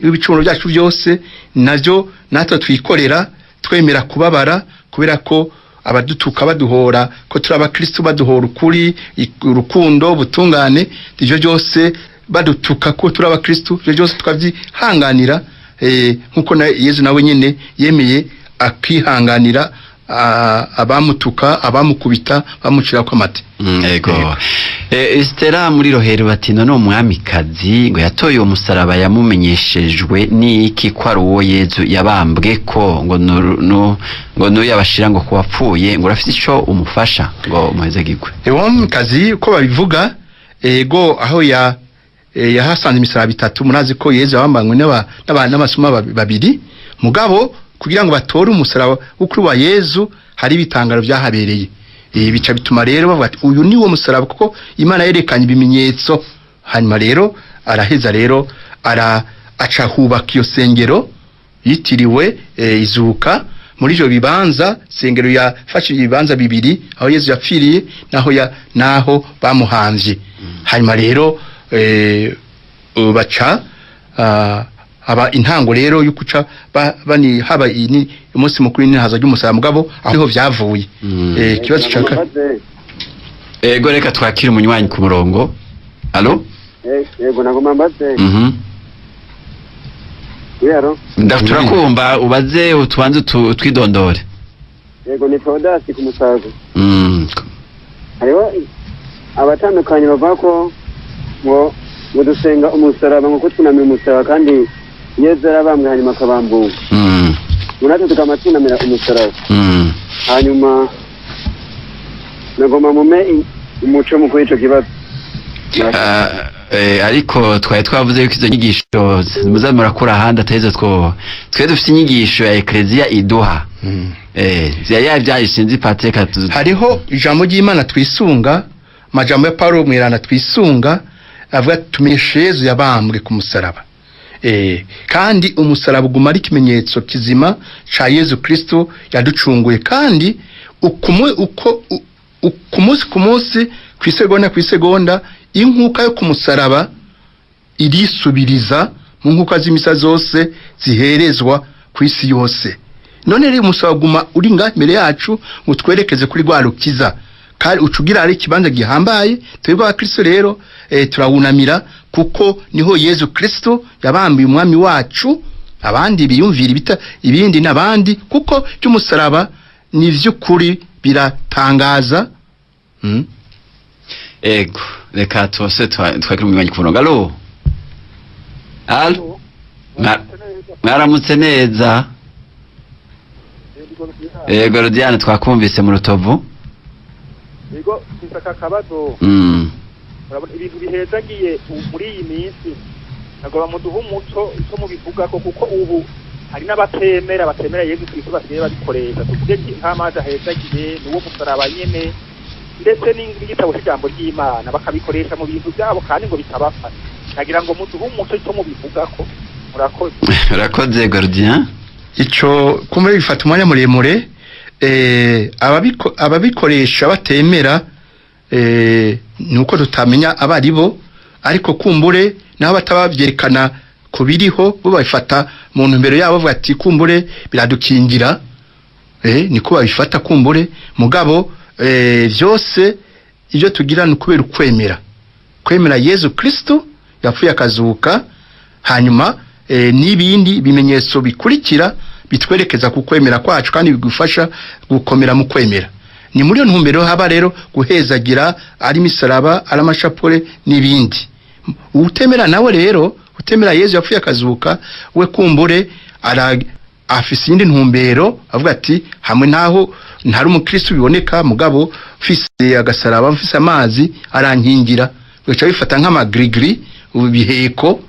ibicumuro byacu byose navyo natwe twikorera twemera kubabara kubera ko abadutuka baduhora ko turi abakristo baduhora ukuri urukundo butungane ivyo byose badutuka ko turi abakristo ivyo byose twavyihanganira nkuko na Yesu nawe nyene yemeye akihanganira abamutuka abamukubita bamucira ko amate.
Ego. Estera muri Rohero bati none umwamikazi ngo yatoye umusaraba yamumenyeshejwe niki ko ari uwo Yezu yabambwe ko ngo no yabashira ngo kuwapfuye ngo rafite ico umufasha ngo muheze gikwe.
Ewo mwamikazi ko babivuga ego aho yahasanze imisaraba 3 munazi ko Yezu yabambanywe n'abasuma babiri mugabo kugira ngo batore umusaraba ukuri wa Yezu hari bitangaro byahabereye. Bica bituma rero bavuga ati uyu niwo musaraba kuko Imana yerekanye ibimenyetso. Hanyuma rero araheza rero aca hubaka iyo sengero yitiriwe izuka muri jo bibanza sengero yafashe ibibanza bibiri aho Yezu yapfiriye naho bamuhanvye. Hanyuma rero baca aba intango rero yukuca bani haba ini umunsi mukuru ni haza ry'umusaraba mugabo aho vyavuye. Kibazo cyaka
ego reka twakira umunywanyi ku murongo. Allo?
Yego nagomba mbaze. Yaro
Ndafutura kumba ubaze utwanze twidondore.
Yego ni Todasi ku Musago. Hariho abatandukanye bavuga ko ngo dusenga umusaraba ngo twunamira umusaraba kandi Yezu yarabambwe hanyuma akabambuka. Munatwe tukamatsinamira umusaraba. Hanyuma nagomba mume umuco mu kwico kibazo.
Ariko twavuze yuko izo nyigisho muzamura kuri ahandi ateze twe dufite inyigisho ya Ecclesia iduha. Byayishinze Patrick
hariho ijambo ry'Imana twisunga majambo ya Paulo mwirana twisunga avuga tumenyeshe Yezu yabambwe ku musaraba. Kandi umusaraba uguma ari ikimenyetso kizima ca Yezu Kristo yaducunguye kandi ku munsi kwisegonda inkuka yo ku musaraba irisubiriza mu nkuka z'imisa zose ziherezwa ku isi yose. None rero umusaraba guma uri ngaho imbere yacu ngo twerekeze kuri rwa rukiza kandi ucugira ari kibanza gihambaye twebwe wa Kristo rero turawunamira kuko niho Yezu Kristo yabambiye umwami wacu abandi biyumvira ibindi nabandi kuko cy'umusaraba ni vy'ukuri biratangaza.
Ego reka twose twakira umunywanyi ku murongo. Allo? Mwaramutse neza. Ego Diane twakumvise mu Rutovu.
Ego bisaka kabazo. Urabona ibintu bihezagiye muri iyi minsi nagora muduha umuco icyo mubivuga ko kuko ubu hari n'abatemera Yezu Kristo basigaye babikoresha tuvuge nk'amazi ahezagiye n'uwo musaraba nyene ndetse n'igitabo cy'ijambo ry'Imana bakabikoresha mu bintu byabo kandi ngo bitabafata. Nagira ngo muduhe umuco icyo mubivuga ko murakoze.
Urakoze Gordien.
Ico kumure bifata umwanya muremure ababikoresha batemera nuko tutamenya abaribo ariko kumbure naho batabavyerekana ko biriho bo babifata mu ntumbero yabo bavuga ati kumbure biradukingira niko babifata kumbure mugabo vyose ivyo tugira nukubera kwemera Yezu Kristo yapfuye akazuka hanyuma n'ibindi bimenyetso bikurikira bitwerekeza ku kwemera kwacu kandi bigufasha gukomera mu kwemera. Ni muri yo ntumbero haba rero guhezagira ari misaraba ari amashapure n'ibindi. Utemera nawe rero utemera Yezu yapfuye akazuka we kumbure afise indi ntumbero avuga ati hamwe naho ntari umukristo biboneka mugabo fise agasaraba mfise amazi arankingira bica bifata nk'amagrigri ubiheko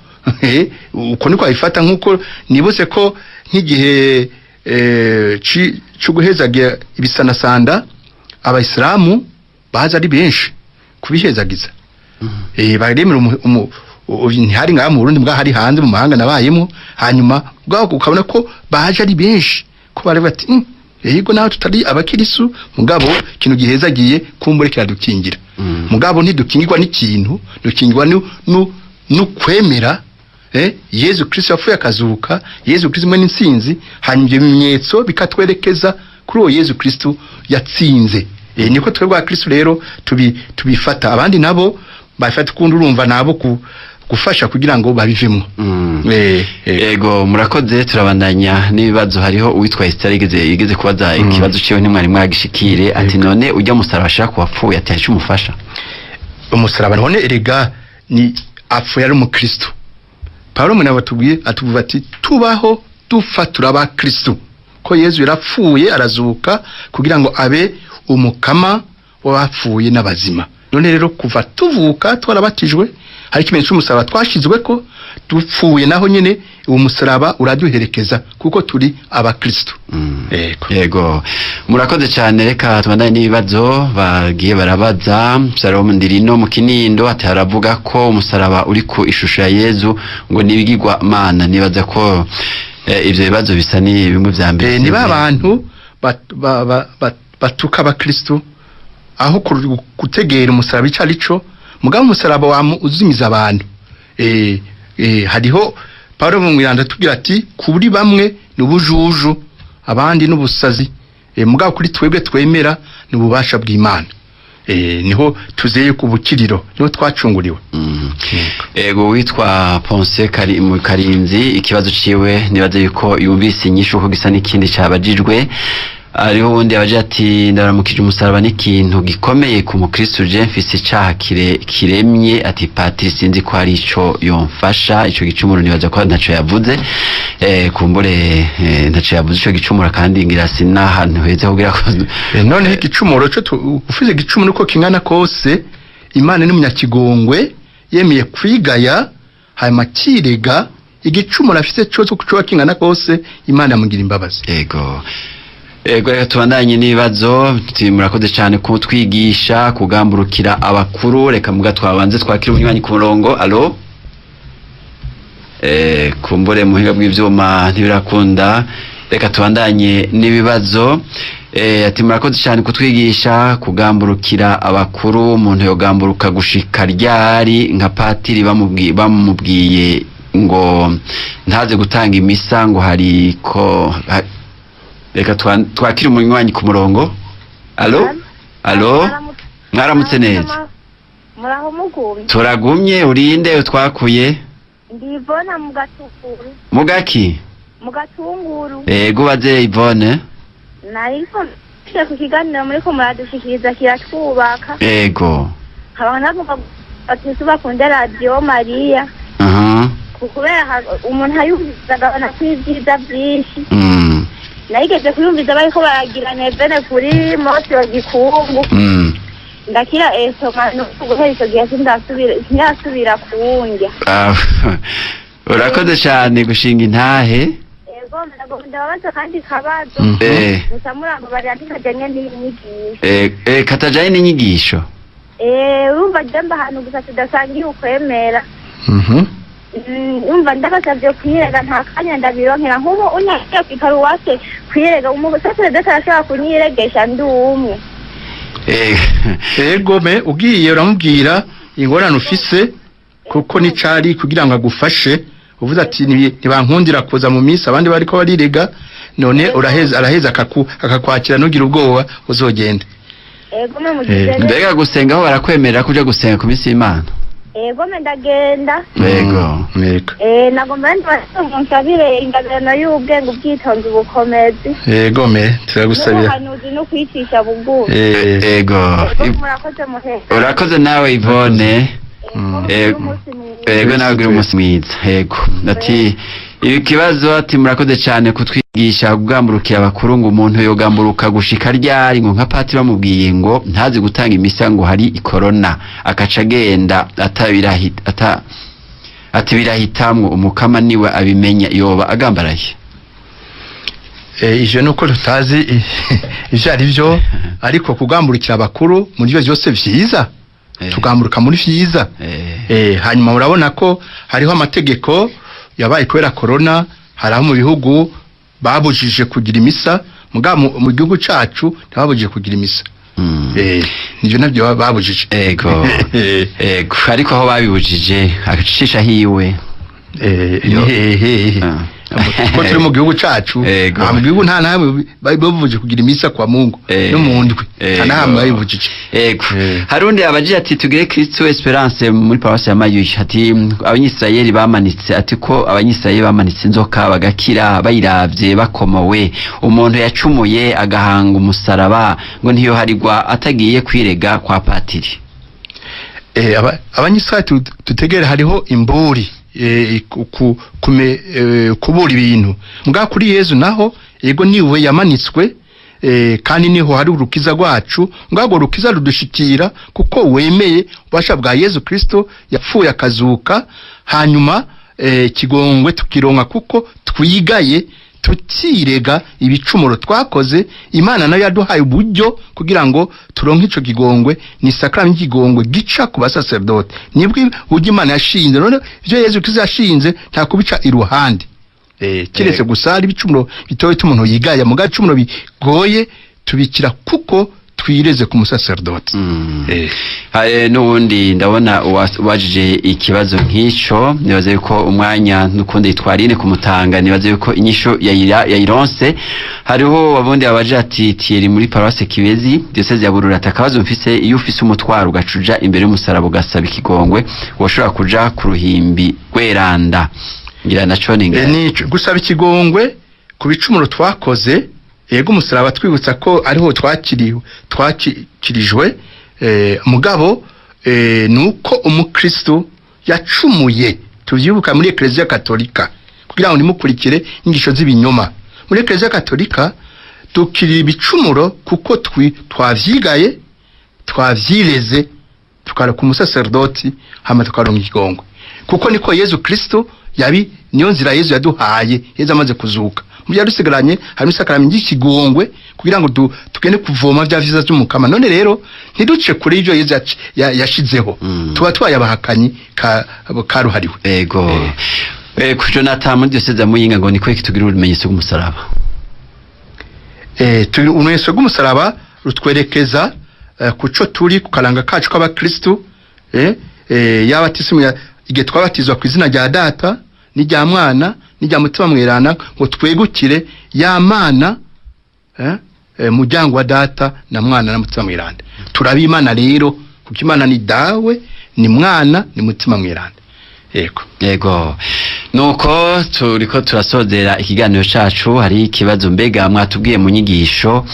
uko niko bifata nkuko nibuse ko nk'igihe cyo guhezagira ibisanasanda abayisilamu baza ari benshi kubihezagiza baremera ntihari ngaha mu Burundi mbwa hari hanze mu mahanga nabayemo hanyuma bwa ukabona ko baje ari benshi ko bari bati yego naho tutari abakirisu mugabo kintu gihezagiye kumbure kiradukingira mugabo ntidukingirwa n'ikintu dukingirwa no kwemera Yezu Kristo yapfuye akazuka Yezu Kristo mwe n'insinzi hanyuma ibyo bimenyetso bikatwerekeza kuri uwo Yezu Kristo yatsinze. Niko twebwe wa Kristo rero tubifata abandi nabo bafata kundi urumva nabo gufasha kugira ngo babivemo.
Ego murakoze turabandanya n'ibibazo. Hariho uwitwa Esther yigeze kubaza ikibazo cyo ntimwari mwagishikire ati none ujya musaraba ashaka kuwapfuye ati hari umufasha
umusaraba none erega ni apfuye ari umukristo. Paulo mwana batubwiye atuvuga ati tubaho dufatura aba Kristo ko Yesu yarapfuye arazuka kugira ngo abe umukama w'abapfuye n'abazima. None rero kuva tuvuka twarabatijwe hari ikimenyetso cy'umusaraba twashizwe ko dupfuye naho nyene uwo musaraba uraduherekeza kuko turi aba Kristo.
Yego murakoze cyane. Reka tubandanye n'ibibazo bagiye barabaza. Salomo Ndirino mu Kinindo ati haravuga ko umusaraba uri ku ishusho ya Yesu ngo nibigirwa mana. Nibaza ko ivyo bibazo bisa ni bimwe vya mbere
ni babantu batuka aba Kristo aho gutegera umusaraba icarico mugabo umusaraba wa uzimiza abantu. Hariho Paulo mu Miranda tugira ati kuri bamwe nubujuju abandi nubusazi mugabo kuri twebwe twemera nububasha bw'Imana. Niho tuzeye ku bukiriro niho twacunguriwe.
Ego witwa Ponce kari mu Karinzi ikibazo ciwe nibaze yuko yumvise inyishu ko gisa n'ikindi cabajijwe. Ariho wundi abaje ati ndaramukije umusaraba n'ikintu gikomeye ku mukristo je mfise icaha kiremye ati Patiri sinzi ko hari ico yomfasha ico gicumuro nibaza ko ntaco yavuze kumbure ntaco yavuze ico gicumuro kandi ngira sina hantu heze kugira ko
none igicumuro cyo ufise igicumuro uko kingana kose Imana ni munyakigongwe yemeye kwigaya hanyuma kirega igicumuro afise cyo kuco kingana kose Imana yamugira imbabazi.
Ego reka tubandanye n'ibibazo. Murakoze cyane kutwigisha kugamburukira abakuru. Reka muga twabanze twakira umunywanyi ku murongo. Allo kumbure muhinga bw'ivyuma ntibirakunda. Reka tubandanye n'ibibazo. Ati murakoze cyane kutwigisha kugamburukira abakuru. Umuntu yogamburuka gushika ryari nka Patiri bamubwiye ngo ntaze gutanga imisa ngo hari ko reka twakira umunywanyi ku murongo. Allo mwaramutse neza.
Muraho mugumye.
Turagumye urinde utwakuye.
Ndi Ivona mu Gatunguru.
Mugaki?
Mu Gatunguru.
Ego baze Ivone.
Nariko ku kiganiro muri ko muradushikiriza kiratwubaka.
Ego.
Abana navuga ati bakunda Radio Maria. Kubera umuntu ayumvizaga abana kwivyiza byinshi. Naigeze kuyumviza bariko baragira nevene kuri Mose wa Gikungu. Ndakira esomano guhera gihe sindasubira kuwunja.
Urakoze cyane gushinga intahe.
Ego ndababaza kandi kabazo. Musamurango bari atikajanye n'inyigisho.
Katajanye n'inyigisho.
Urumva jamba hanu gusa tudasangiye ukwemera. Umva ndabasavye kwirega nta kanya ndabironkera nk'ubu unyagiye kwikaruwase kwirega umusatire datarashaka kunyiregesha ndi umwe.
Ego me ugiye uramubwira ingorane ufise kuko nicari kugira ngo agufashe uvuze ati ntibankundira kuza mu minsi abandi bariko barirega none araheza akakwakira nugira ubwoba uzogende.
Ego me mugize
mbega gusenga aho barakwemerera kuja gusenga ku minsi y'Imana.
Ego me ndagenda.
Ego.
Nagomba nsabire ingabirano y'ubwenge ubwitonzi bukomezi.
Ego me turagusabira.
Hanuzi no kwicisha bugufi.
Ego.
Murakoze muheza.
Urakoze nawe Ivone. Ego nawe gira umunsi mwiza. Ego. Ati ibi kibazo ati murakoze cyane kutwigisha kugamburukira abakuru ngo umuntu yogamburuka gushika ryari ngo nka Patiri bamubwiye ngo ntazi gutanga imisa ngo hari ikorona akaca agenda birahitamo umukama niwe abimenya yoba agambaraye.
Ije nuko tutazi ivyo ari byo ariko kugamburukira abakuru muri byo byose vyiza tugamburuka muri vyiza. Hanyuma urabona ko hariho amategeko yabaye kubera corona haraho mu bihugu babujije kugira imisa mu gihugu cacu ntababujije kugira imisa. Nivyo navyo babujije.
Ego. Ariko aho babibujije acisha hiwe.
ko turi mu gihugu cacu mu gihugu nta nahamwe bavuje kugira imisa kwa Mungu no mu ndwi nta nahamwe bayivujije
yego harundi abaje ati tugire Kristo Esperance muri paroisse ya Mayuyi ati abanyisirayeli bamanitse ati ko abanyisirayeli bamanitse inzoka bagakira bayiravye bakomowe umuntu yacumuye agahanga umusaraba ngo ntiyo harigwa atagiye kwirega kwa patiri.
Abanyisirayeli tutegere hariho imburi kubura ibintu mbwa kuri Yezu naho yego niwe yamanitswe kandi niho hari urukiza rwacu ngabo rukiza rudushikira kuko wemeye ubasha bwa Yezu Kristo yapfuye akazuka hanyuma kigongwe tukironka kuko twigaye tutirega ibicumuro twakoze Imana nayo yaduhaye uburyo kugira ngo turonke ico kigongwe ni sakrament kigongwe gica ku basacerdote nibwo ujye Imana yashinze none ivyo Yezu Kristo yashinze nta kubica iruhande kiretse gusa ari bicumuro bitoye tumuntu yigaya mu gacumuro bigoye tubikira kuko twireze ku musacerdote.
N'ubundi ndabona wajije ikibazo nk'icyo nibaze yuko umwanya n'ukundi yitwarine kumutanga nibaze yuko inyisho yayironse hariho wabundi abaje ati Thierry muri paroisse Kibezi diocese ya Bururi atakabazo mfise iyo ufise umutwaro ugacuja imbere y'umusaraba ugasaba ikigongwe woshobora kuja ku ruhimbi Rweranda ngira naco
nico gusaba ikigongwe ku bicumuro twakoze yego umusaraba twibutsa ko ariho twakirijwe mugabo nuko umukristo yacumuye tuvyibuka muri Ecclesia Katolika kugira ngo nimukurikire ingisho z'ibinyoma muri Ecclesia Katolika tukiri ibicumuro kuko twavyigaye twavyireze tukara ku musacerdote hama tukaronka ikigongwe kuko niko Yezu Kristo niyo nzira Yezu yaduhaye Yezu amaze kuzuka mu yadusigaranye hari isakaramentu y'ikigongwe kugira ngo tugende kuvoma bya vyiza by'umukama none rero ntiduce kuri ivyo Yezu yashizeho tuba twayabahakanyi karuhariwe
yego ku Jonathan muri diocese Muyinga ngo niko tugira urumenyetso rw'umusaraba
turi urumenyetso rw'umusaraba rutwerekeza kuco turi kukaranga kacu k'abakristo y'abatisimu igihe twabatizwa ku izina rya Data n'irya Mwana n'irya Mutima Mwerana ngo twegukire ya Mana muryango wa Data na Mwana na Mutima Mwerana turabimana rero kuko Imana ni Dawe ni Mwana ni Mutima Mwerana
yego nuko turiko turasozera ikiganiro cacu hari ikibazo mbega mwatubwiye mu nyigisho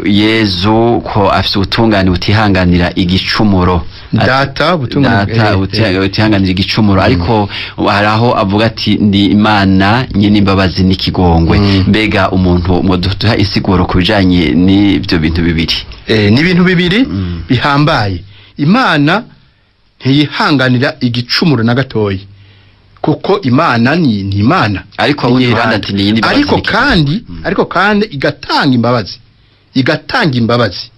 Yezu ko afite ubutungane butihanganira igicumuro
Data
butihanganira igicumuro ariko haraho avuga ati ndi Imana nyine imbabazi n'ikigongwe mbega umuntu ngo duha insiguro kubijanye n'ivyo bintu bibiri
ni ibintu bibiri bihambaye Imana ntiyihanganira igicumuro na gatoyi kuko Imana ni Imana
ariko
kandi igatanga imbabazi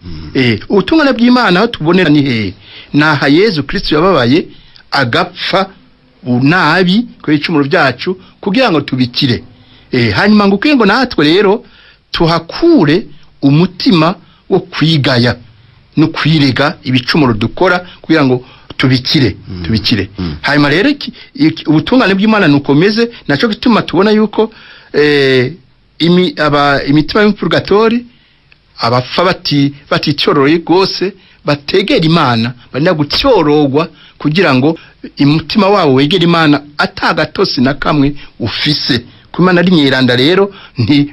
ubutungane bw'Imana aho tubonera ni hehe naha Yezu Kristo yababaye agapfa unabi ko ibicumuro byacu kugira ngo tubikire hanyuma ngo ngo natwe rero tuhakure umutima wo kwigaya no kwirega ibicumuro dukora kugira ngo tubikire hanyuma rero ubutungane bw'Imana nukomeze naco gituma tubona yuko imitima y'Purgatori abapfa baticyoroye gose bategera Imana banya gutyorogwa kugira ngo umutima wabo wegera Imana atagatosi na kamwe ufise kumana ari nyiranda rero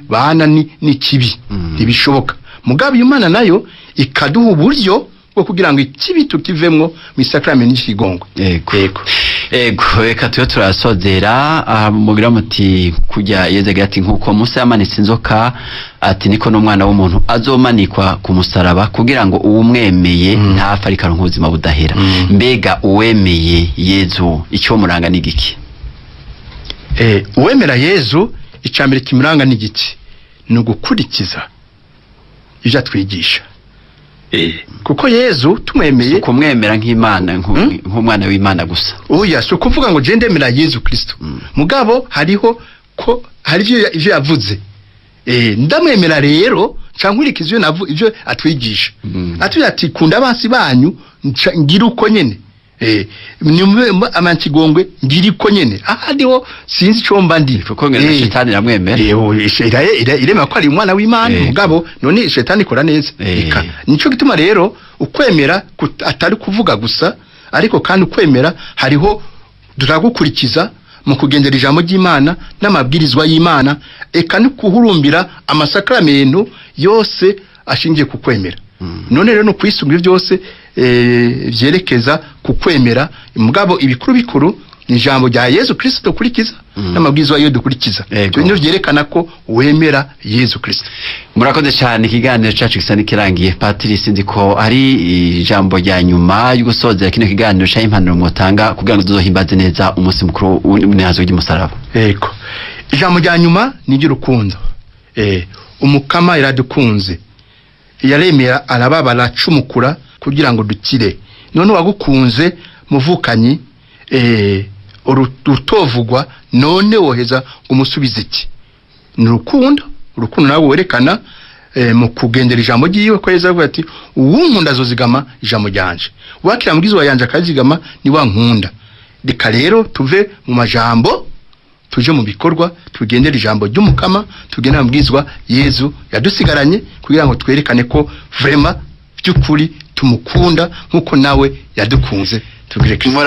bana ni kibi ntibishoboka mugabe Imana nayo ikaduha uburyo bwo kugira ngo ikibi tukivemwo mu sakramenti y'ikigongwe
ego reka tuyo turasozera mugira muti kujya Yezu ati nkuko Musa yamanitse inzoka ati niko n'umwana w'umuntu azomanikwa ku musaraba kugira ngo uwumwemeye ntapfa ariko aronka ubuzima budahera mbega uwemeye Yezu icyo muranga ni giki
uwemera Yezu icambere kimuranga ni giki ni ugukurikiza ivyo atwigisha kuko Yezu tumwemeye
kumwemera nk'Imana nk'umwana w'Imana gusa
oya so kuvuga ngo je ndemera Yezu Kristo mugabo hariho ko hari ivyo yavuze ndamwemera rero cankurikizwe ivyo atwigisha atuye ati kunda abansi banyu ngira uko nyene nyuma amantigongwe ngiriko nyene ahadiho sinzi ico mba ndi
kuko ngene shetani ramwemera
irema ko ari umwana w'Imana mugabo none shetani ikora neza nico gituma rero ukwemera atari kuvuga gusa ariko kandi ukwemera hariho duragukurikiza mu kugendera ijambo ry'Imana n'amabwirizwa y'Imana eka no kuhurumbira amasakramento yose ashingiye ku kwemera none rero no kwisunga byose vyerekeza ku kwemera mugabo ibikuru bikuru ni ijambo rya Yesu Kristo kurikiza n'amabwirizwa yo dukurikiza byo vyerekana ko wemera Yesu Kristo.
Murakoze cyane ikiganiro cyacu gisa nikirangiye Patiri sinzi ko ari ijambo rya nyuma yo gusozera kino kiganiro cya impanuro mwotanga kugira ngo tuzohimbaze neza umunsi mukuru w'inazo y'umusaraba.
Yego ijambo rya nyuma ni ry'urukundo umukama iradukunze yaremera arababara cumukura kugira ngo dukire none wagukunze muvukanyi urutovugwa none woheza umusubize iki ni urukundo nawe werekana mu kugendera ijambo ryiwe ko yeza avuga ati uwunkunda azozigama ijambo ryanje wakira mbwizwa yanje akazigama ni wa nkunda reka rero tuve mu majambo tuje mu bikorwa tugendera ijambo ry'umukama tugendera mbwizwa Yezu yadusigaranye kugira ngo twerekane ko vraiment by'ukuri tumukunda nkuko nawe yadukunze tugire Kristo.